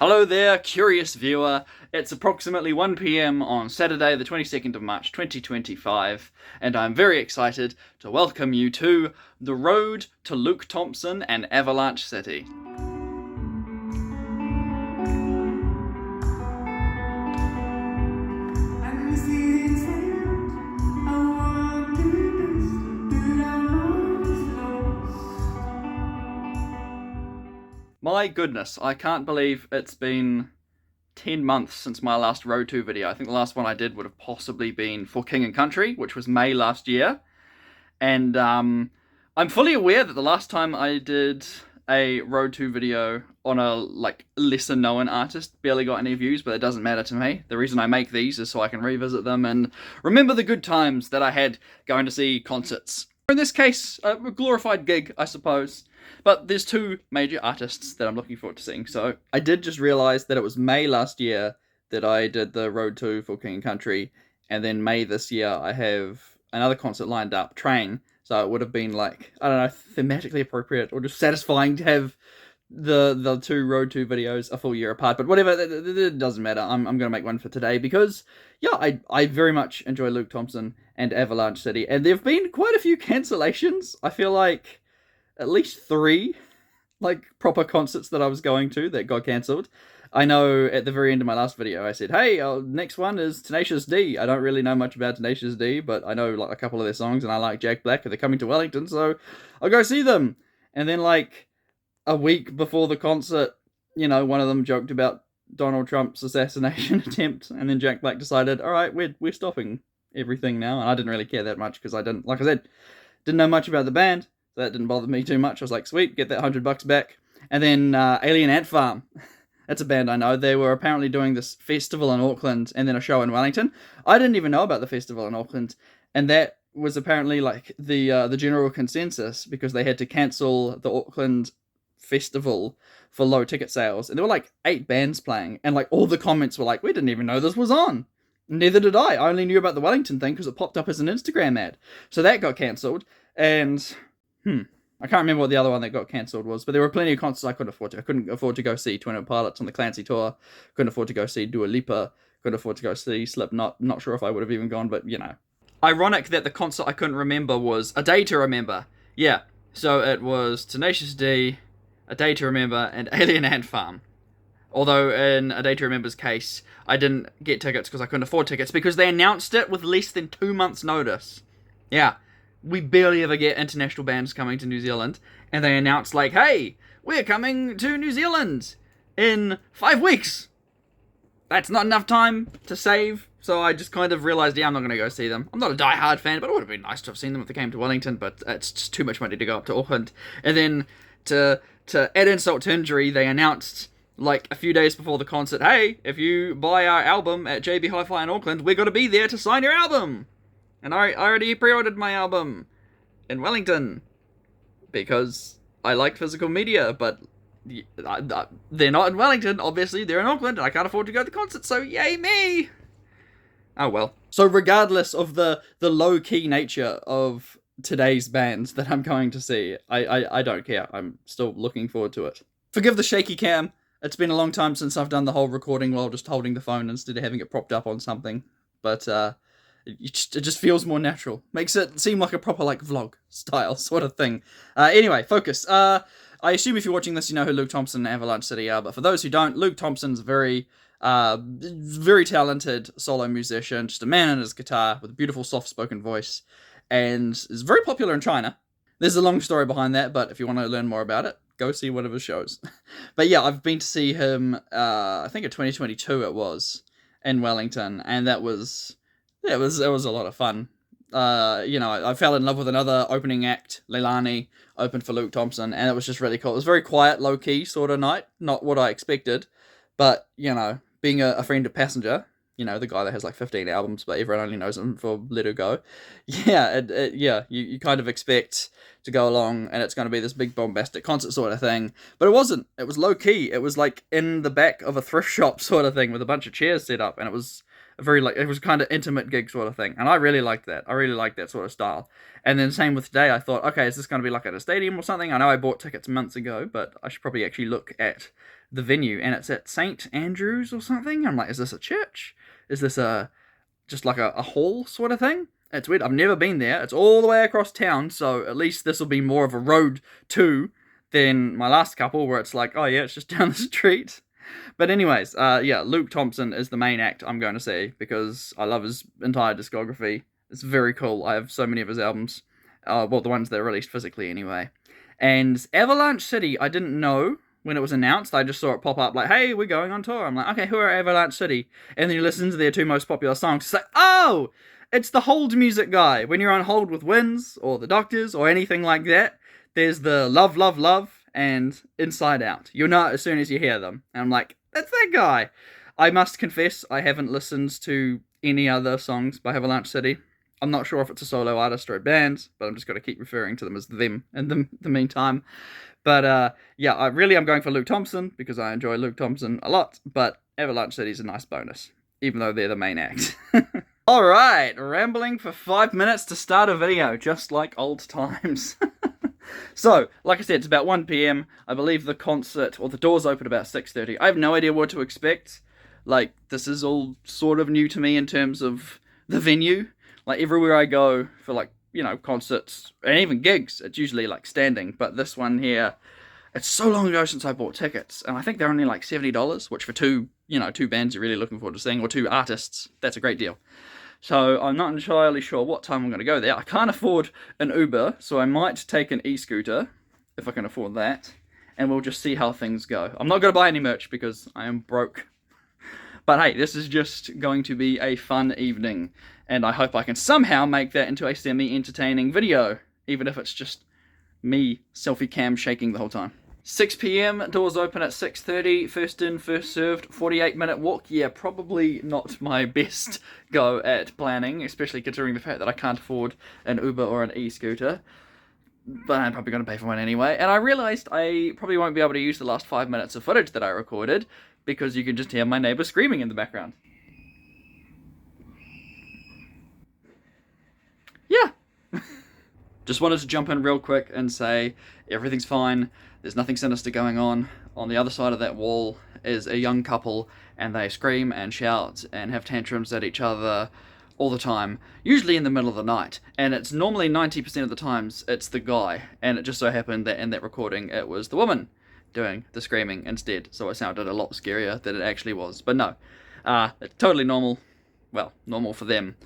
Hello there, curious viewer. It's approximately 1 PM on Saturday, the 22nd of March 2025, and I'm very excited to welcome you to the road to Luke Thompson and Avalanche City. My goodness, I can't believe it's been 10 months since my last Road to video. I think the last one I did would have possibly been for King and Country, which was May last year. And I'm fully aware that the last time I did a Road to video on a lesser known artist barely got any views, but it doesn't matter to me. The reason I make these is so I can revisit them and remember the good times that I had going to see concerts. In this case, a glorified gig, I suppose. But there's two major artists that I'm looking forward to seeing. So I did just realise that it was May last year that I did the Road to for King and Country, and then May this year I have another concert lined up, Train. So it would have been thematically appropriate or just satisfying to have the two Road to videos a full year apart. But whatever, it doesn't matter. I'm going to make one for today because, yeah, I very much enjoy Luke Thompson and Avalanche City. And there have been quite a few cancellations. I feel like at least 3 proper concerts that I was going to that got cancelled. I know at the very end of my last video I said, hey, next one is Tenacious D. I don't really know much about Tenacious D, but I know a couple of their songs and I like Jack Black and they're coming to Wellington, so I'll go see them. And then a week before the concert, one of them joked about Donald Trump's assassination attempt, and then Jack Black decided, alright, we're stopping everything now. And I didn't really care that much because I didn't know much about the band. So that didn't bother me too much. I was like, sweet, get that $100 back. And then Alien Ant Farm. That's a band I know. They were apparently doing this festival in Auckland and then a show in Wellington. I didn't even know about the festival in Auckland. And that was apparently the general consensus because they had to cancel the Auckland festival for low ticket sales. And there were 8 bands playing. And all the comments were we didn't even know this was on. Neither did I. I only knew about the Wellington thing because it popped up as an Instagram ad. So that got cancelled. And I can't remember what the other one that got cancelled was, but there were plenty of concerts I couldn't afford to. I couldn't afford to go see 21 Pilots on the Clancy tour. Couldn't afford to go see Dua Lipa. Couldn't afford to go see Slipknot. Not sure if I would have even gone, but Ironic that the concert I couldn't remember was A Day to Remember. Yeah, so it was Tenacious D, A Day to Remember, and Alien Ant Farm. Although in A Day to Remember's case, I didn't get tickets because I couldn't afford tickets because they announced it with less than 2 months' notice. Yeah. We barely ever get international bands coming to New Zealand, and they announced hey, we're coming to New Zealand in 5 weeks. That's not enough time to save, so I just kind of realised, I'm not going to go see them. I'm not a die-hard fan, but it would have been nice to have seen them if they came to Wellington, but it's just too much money to go up to Auckland. And then, to add insult to injury, they announced, a few days before the concert, hey, if you buy our album at JB Hi-Fi in Auckland, we're going to be there to sign your album. And I already pre-ordered my album in Wellington because I like physical media, but they're not in Wellington, obviously, they're in Auckland, and I can't afford to go to the concert, so yay me! Oh well. So regardless of the low-key nature of today's bands that I'm going to see, I don't care. I'm still looking forward to it. Forgive the shaky cam. It's been a long time since I've done the whole recording while just holding the phone instead of having it propped up on something, but it just feels more natural. Makes it seem like a proper vlog style sort of thing. Anyway, focus. I assume if you're watching this, you know who Luke Thompson and Avalanche City are, but for those who don't, Luke Thompson's very talented solo musician, just a man on his guitar with a beautiful soft-spoken voice, and is very popular in China. There's a long story behind that, but if you want to learn more about it, go see one of his shows. But yeah, I've been to see him, I think in 2022 it was, in Wellington, and that was... Yeah, it was a lot of fun. I fell in love with another opening act. Leilani opened for Luke Thompson, and it was just really cool. It was a very quiet, low-key sort of night. Not what I expected, but, being a friend of Passenger, the guy that has 15 albums, but everyone only knows him for Let Her Go. Yeah, you kind of expect to go along, and it's going to be this big bombastic concert sort of thing. But it wasn't. It was low-key. It was in the back of a thrift shop sort of thing with a bunch of chairs set up, and it was a very like, it was kind of intimate gig sort of thing, and I really liked that. I really liked that sort of style. And then same with today, I thought, okay, is this going to be like at a stadium or something? I know I bought tickets months ago, but I should probably actually look at the venue, and it's at St. Andrews or something. I'm like, is this a church? Is this just like a hall sort of thing? It's weird. I've never been there. It's all the way across town, so at least this will be more of a road to than my last couple, where it's like, oh yeah, it's just down the street. But anyways, yeah, Luke Thompson is the main act I'm going to see, because I love his entire discography. It's very cool. I have so many of his albums. Well, the ones that are released physically anyway. And Avalanche City, I didn't know when it was announced. I just saw it pop up like, hey, we're going on tour. I'm like, okay, who are Avalanche City? And then you listen to their two most popular songs. It's like, oh, it's the hold music guy. When you're on hold with Wins or the Doctors or anything like that, there's the Love, Love, Love and Inside Out. You'll know it as soon as you hear them. And I'm like, that's that guy. I must confess, I haven't listened to any other songs by Avalanche City. I'm not sure if it's a solo artist or a band, but I'm just going to keep referring to them as them in the meantime. But yeah, I'm going for Luke Thompson, because I enjoy Luke Thompson a lot, but Avalanche City's a nice bonus, even though they're the main act. Alright, rambling for 5 minutes to start a video, just like old times. So, like I said, it's about 1 PM. I believe the concert, or the doors open about 6:30. I have no idea what to expect. Like, this is all sort of new to me in terms of the venue. Like, everywhere I go for, like, you know, concerts, and even gigs, it's usually, like, standing. But this one here, it's so long ago since I bought tickets, and I think they're only, like, $70, which for two bands you're really looking forward to seeing, or two artists, that's a great deal. So I'm not entirely sure what time I'm going to go there. I can't afford an Uber, so I might take an e-scooter, if I can afford that, and we'll just see how things go. I'm not going to buy any merch, because I am broke. But hey, this is just going to be a fun evening, and I hope I can somehow make that into a semi-entertaining video, even if it's just me selfie cam shaking the whole time. 6 PM, doors open at 6:30, first in, first served, 48-minute walk. Yeah, probably not my best go at planning, especially considering the fact that I can't afford an Uber or an e-scooter. But I'm probably going to pay for one anyway. And I realised I probably won't be able to use the last 5 minutes of footage that I recorded, because you can just hear my neighbour screaming in the background. Yeah. Just wanted to jump in real quick and say everything's fine. There's nothing sinister going on. On the other side of that wall is a young couple, and they scream and shout and have tantrums at each other all the time, usually in the middle of the night. And it's normally 90% of the times it's the guy, and it just so happened that in that recording it was the woman doing the screaming instead, so it sounded a lot scarier than it actually was. But no, it's totally normal. Well, normal for them.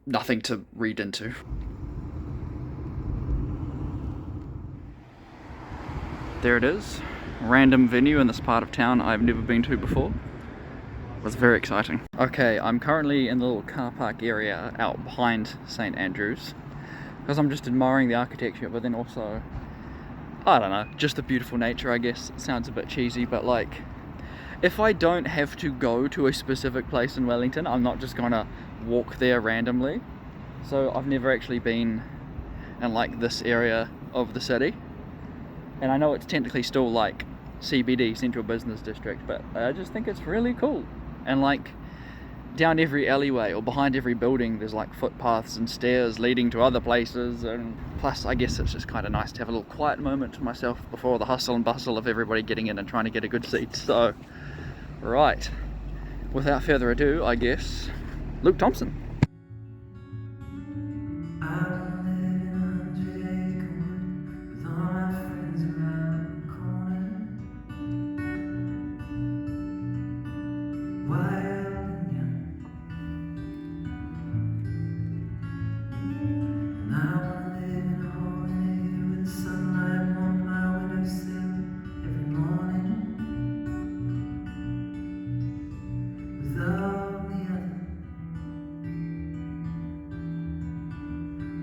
Nothing to read into. There it is. Random venue in this part of town I've never been to before. It was very exciting. Okay, I'm currently in the little car park area out behind St. Andrews, because I'm just admiring the architecture, but then also, I don't know, just the beautiful nature, I guess. It sounds a bit cheesy, but like, if I don't have to go to a specific place in Wellington, I'm not just gonna walk there randomly. So I've never actually been in like this area of the city. And I know it's technically still like CBD, Central Business District, but I just think it's really cool. And like, down every alleyway or behind every building there's like footpaths and stairs leading to other places, and plus I guess it's just kind of nice to have a little quiet moment to myself before the hustle and bustle of everybody getting in and trying to get a good seat. So, right, without further ado, I guess, Luke Thompson.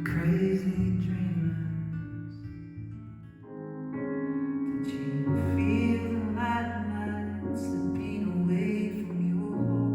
Crazy dreamers, did you feel the light slipping away from your heart?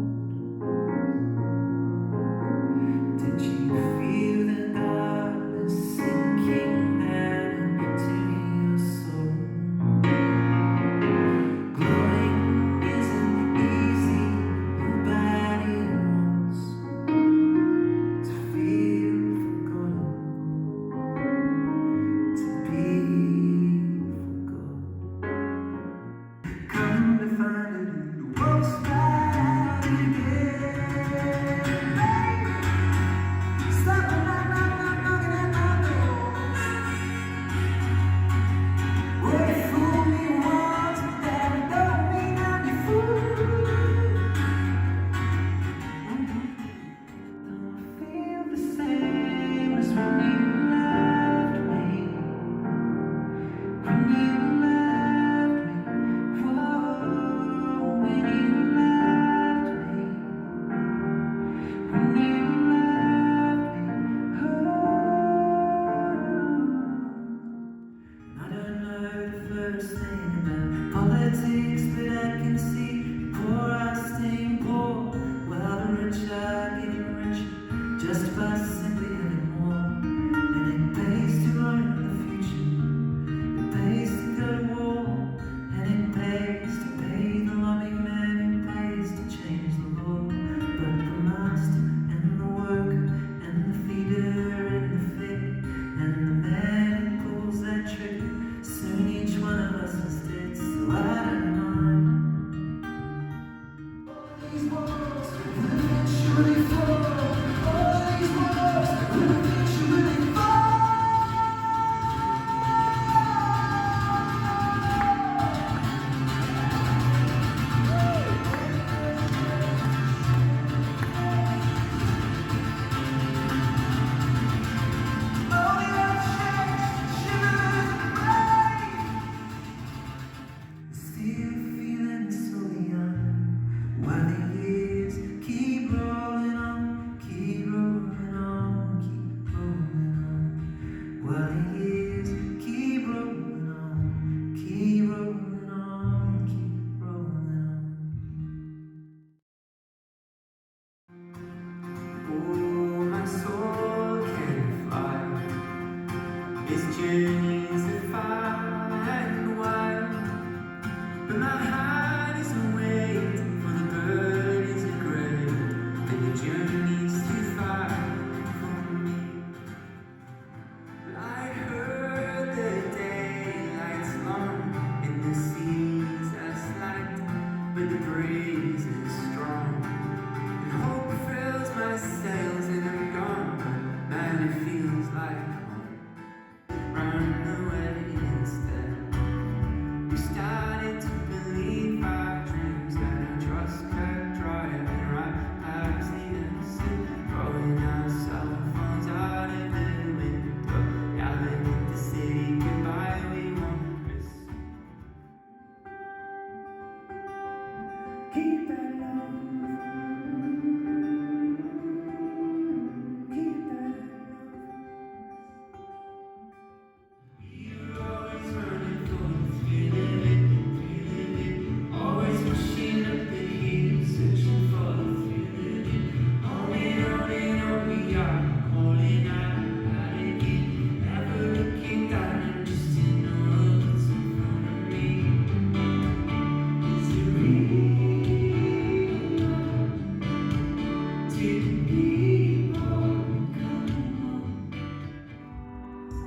Keep that love. Keep that love. You're always running for feeling it, always pushing up the heat, searching for the feeling it. On and on we are, calling out again, never looking down and just to know what's in front of me. Is it real to keep on coming home?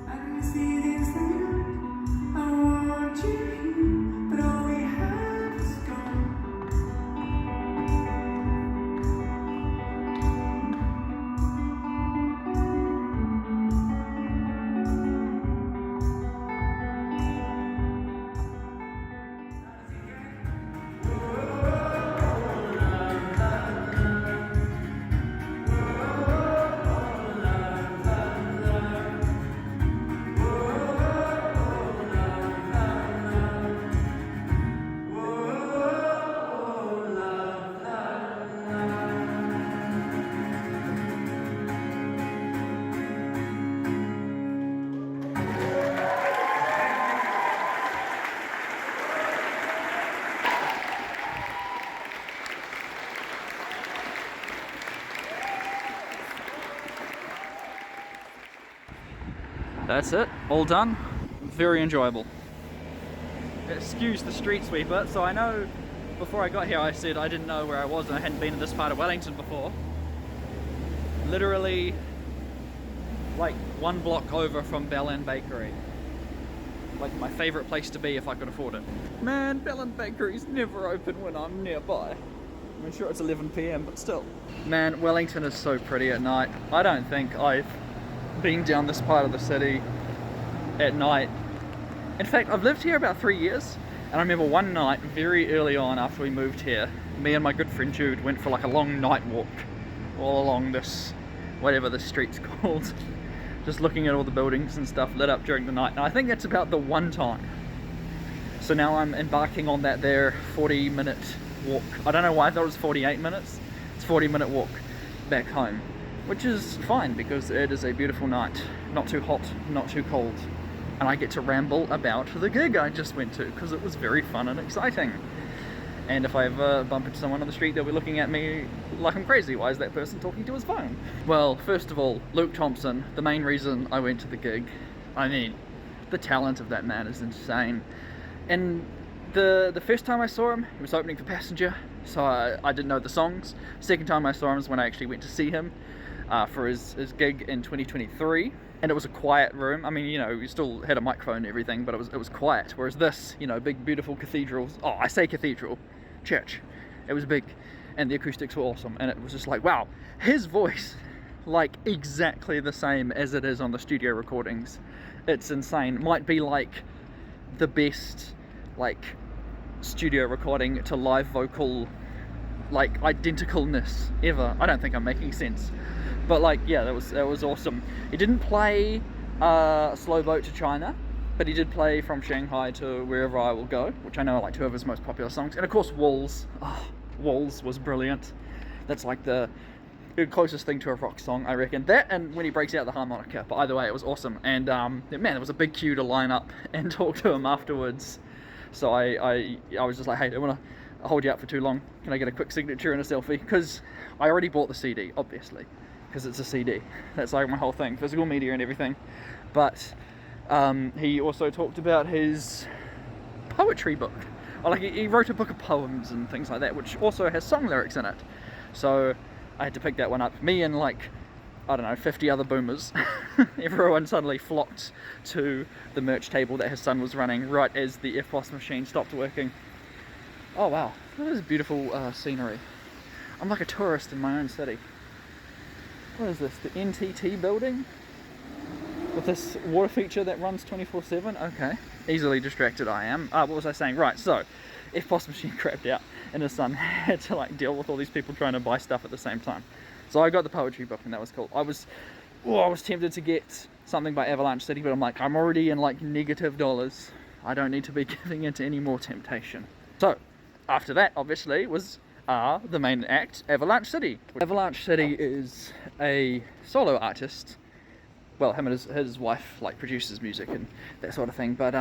I can see this thing, I want you here, but all we have is gone. That's it, all done. Very enjoyable. Excuse the street sweeper. So I know before I got here I said I didn't know where I was and I hadn't been in this part of Wellington before. Literally like 1 block over from Bell Inn Bakery. Like my favourite place to be if I could afford it. Man, Bell Inn Bakery's never open when I'm nearby. I'm sure it's 11 PM, but still. Man, Wellington is so pretty at night. I don't think I've been down this part of the city at night. In fact, I've lived here about 3 years, and I remember one night very early on after we moved here, me and my good friend Jude went for like a long night walk all along this, whatever the street's called, just looking at all the buildings and stuff lit up during the night, and I think that's about the one time. So now I'm embarking on that there 40-minute walk. I don't know why I thought it was 48 minutes. It's a 40-minute walk back home, which is fine because it is a beautiful night. Not too hot, not too cold. And I get to ramble about the gig I just went to because it was very fun and exciting. And if I ever bump into someone on the street, they'll be looking at me like I'm crazy. Why is that person talking to his phone? Well, first of all, Luke Thompson, the main reason I went to the gig. I mean, the talent of that man is insane. And the first time I saw him, he was opening for Passenger, so I didn't know the songs. Second time I saw him is when I actually went to see him for his gig in 2023. And it was a quiet room. I mean, you know, we still had a microphone and everything, but it was quiet. Whereas this, you know, big, beautiful cathedrals. Oh, I say cathedral, church. It was big, and the acoustics were awesome. And it was just like, wow, his voice, like exactly the same as it is on the studio recordings. It's insane. Might be like the best, like, studio recording to live vocal, like, identicalness ever. I don't think I'm making sense. But like, yeah, that was awesome. He didn't play Slow Boat to China, but he did play From Shanghai to Wherever I Will Go, which I know are like 2 of his most popular songs. And of course, Walls. Oh, Walls was brilliant. That's like the closest thing to a rock song, I reckon. That and when he breaks out the harmonica. But either way, it was awesome. And man, there was a big queue to line up and talk to him afterwards. So I was just like, hey, I don't want to hold you up for too long. Can I get a quick signature and a selfie? Because I already bought the CD, obviously. Because it's a CD. That's like my whole thing, physical media and everything. But he also talked about his poetry book. Or like he wrote a book of poems and things like that, which also has song lyrics in it. So I had to pick that one up. Me and like, I don't know, 50 other boomers. Everyone suddenly flocked to the merch table that his son was running right as the FPOS machine stopped working. Oh wow, that is beautiful scenery. I'm like a tourist in my own city. What is this, the NTT building? With this water feature that runs 24/7? Okay, easily distracted I am. What was I saying? Right, so, FPOS machine crapped out and his son had to like deal with all these people trying to buy stuff at the same time. So I got the poetry book and that was cool. I was tempted to get something by Avalanche City, but I'm like, I'm already in like negative dollars. I don't need to be giving into any more temptation. So, after that, obviously, was the main act, Avalanche City. Avalanche City is a solo artist. Well, him and his wife like produces music and that sort of thing. But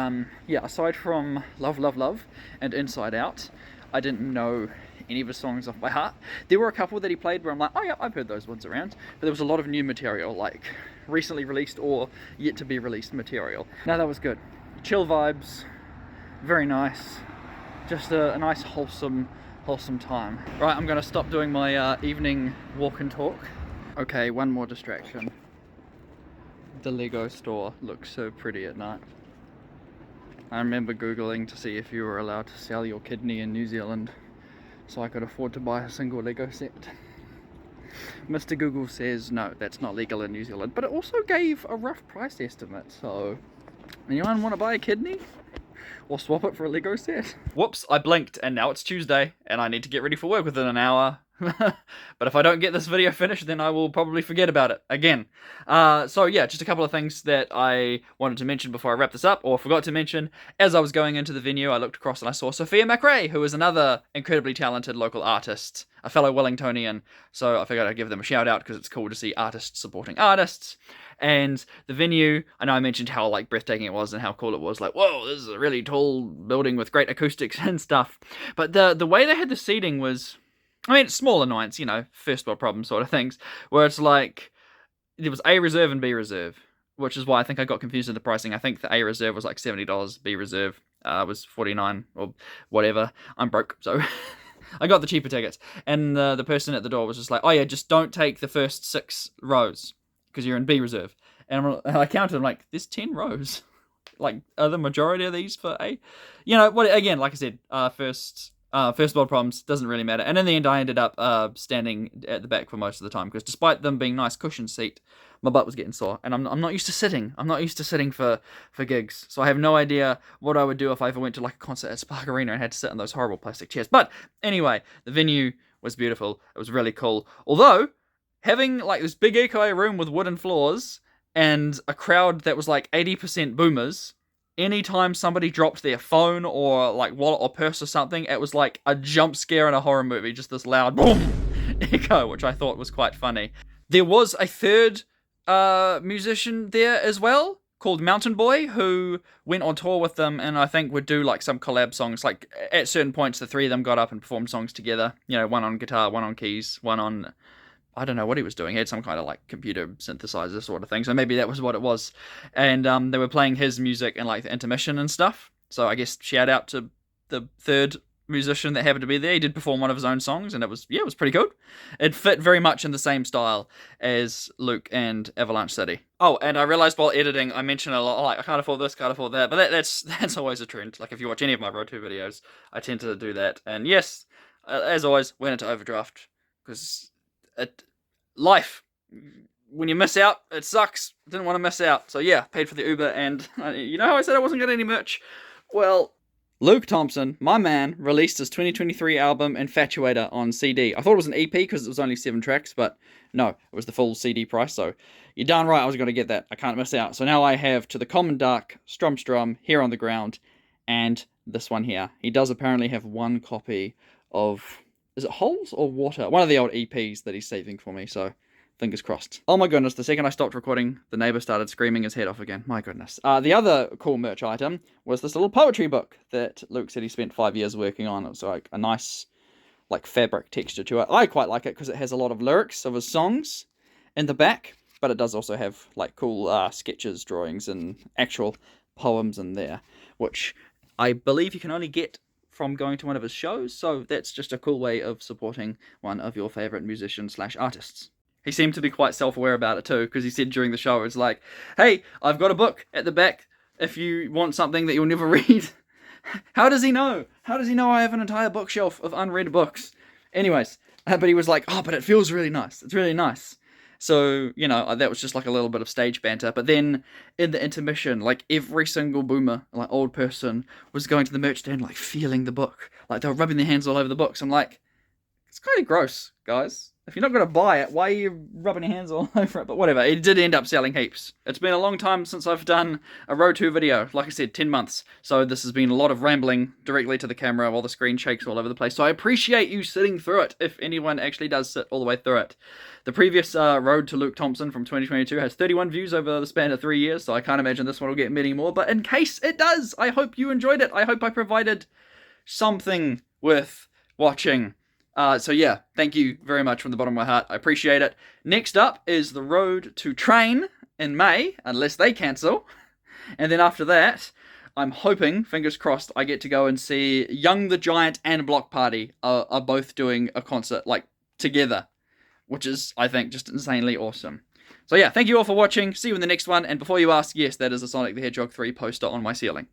yeah, aside from Love, Love, Love and Inside Out, I didn't know any of his songs off by heart. There were a couple that he played where I'm like, oh yeah, I've heard those ones around. But there was a lot of new material, like recently released or yet to be released material. Now that was good. Chill vibes, very nice. Just a nice wholesome time. Right, I'm gonna stop doing my evening walk and talk. Okay, one more distraction. The Lego store looks so pretty at night. I remember Googling to see if you were allowed to sell your kidney in New Zealand, so I could afford to buy a single Lego set. Mr. Google says no, that's not legal in New Zealand, but it also gave a rough price estimate, so anyone want to buy a kidney? Or swap it for a Lego set? Whoops, I blinked and now it's Tuesday and I need to get ready for work within an hour. But if I don't get this video finished, then I will probably forget about it again. So yeah, just a couple of things that I wanted to mention before I wrap this up, or forgot to mention. As I was going into the venue, I looked across and I saw Sophia McRae, who is another incredibly talented local artist, a fellow Wellingtonian. So I figured I'd give them a shout out because it's cool to see artists supporting artists. And the venue, I know I mentioned how like breathtaking it was and how cool it was, like, whoa, this is a really tall building with great acoustics and stuff. But the way they had the seating was, I mean, it's small annoyance, you know, first world problem sort of things, where it's like, there was A reserve and B reserve, which is why I think I got confused in the pricing. I think the A reserve was like $70, B reserve was $49 or whatever. I'm broke, so I got the cheaper tickets. And the person at the door was just like, oh yeah, just don't take the first 6 rows, because you're in B reserve. And I counted, I'm like, there's 10 rows. Like, are the majority of these for A? You know, what? Again, like I said, first world problems, doesn't really matter. And in the end, I ended up standing at the back for most of the time, because despite them being nice cushion seat, my butt was getting sore. And I'm not used to sitting. I'm not used to sitting for gigs. So I have no idea what I would do if I ever went to like a concert at Spark Arena and had to sit in those horrible plastic chairs. But anyway, the venue was beautiful. It was really cool. Although, having like this big echo room with wooden floors and a crowd that was like 80% boomers, anytime somebody dropped their phone or like wallet or purse or something, it was like a jump scare in a horror movie, just this loud boom echo, which I thought was quite funny. There was a third musician there as well, called Mountain Boy, who went on tour with them and I think would do like some collab songs. Like at certain points, the three of them got up and performed songs together. You know, one on guitar, one on keys, one on, I don't know what he was doing. He had some kind of like computer synthesizer sort of thing. So maybe that was what it was. And they were playing his music in like the intermission and stuff. So I guess shout out to the third musician that happened to be there. He did perform one of his own songs and it was pretty good. It fit very much in the same style as Luke and Avalanche City. Oh, and I realized while editing, I mentioned a lot, like, I can't afford this, can't afford that. But that's always a trend. Like if you watch any of my Road 2 videos, I tend to do that. And yes, as always, went into overdraft because life, when you miss out, it sucks. Didn't want to miss out. So yeah, paid for the Uber, and you know how I said I wasn't getting any merch? Well, Luke Thompson, my man, released his 2023 album Infatuator on CD. I thought it was an EP because it was only 7 tracks, but no, it was the full CD price, so you're darn right I was going to get that. I can't miss out. So now I have To the Common Dark, Strum Strum, Here on the Ground, and this one here. He does apparently have one copy of, is it Holes or Water? One of the old EPs that he's saving for me, so fingers crossed. Oh my goodness, the second I stopped recording, the neighbor started screaming his head off again. My goodness. The other cool merch item was this little poetry book that Luke said he spent 5 years working on. It was like a nice like fabric texture to it. I quite like it because it has a lot of lyrics of his songs in the back, but it does also have like cool sketches, drawings, and actual poems in there, which I believe you can only get from going to one of his shows, so that's just a cool way of supporting one of your favorite musicians / artists. He seemed to be quite self-aware about it too, because he said during the show, it's like, hey, I've got a book at the back if you want something that you'll never read. How does he know? How does he know I have an entire bookshelf of unread books? Anyways, but he was like, oh, but it feels really nice. It's really nice. So, you know, that was just like a little bit of stage banter. But then in the intermission, like every single boomer, like old person, was going to the merch stand, like feeling the book. Like they were rubbing their hands all over the books. I'm like, it's kind of gross, guys. If you're not going to buy it, why are you rubbing your hands all over it? But whatever, it did end up selling heaps. It's been a long time since I've done a Road 2 video. Like I said, 10 months. So this has been a lot of rambling directly to the camera while the screen shakes all over the place. So I appreciate you sitting through it, if anyone actually does sit all the way through it. The previous Road to Luke Thompson from 2022 has 31 views over the span of 3 years, so I can't imagine this one will get many more. But in case it does, I hope you enjoyed it. I hope I provided something worth watching. So yeah, thank you very much from the bottom of my heart. I appreciate it. Next up is the Road to Train in May, unless they cancel. And then after that, I'm hoping, fingers crossed, I get to go and see Young the Giant and Block Party are both doing a concert, like, together. Which is, I think, just insanely awesome. So yeah, thank you all for watching. See you in the next one. And before you ask, yes, that is a Sonic the Hedgehog 3 poster on my ceiling.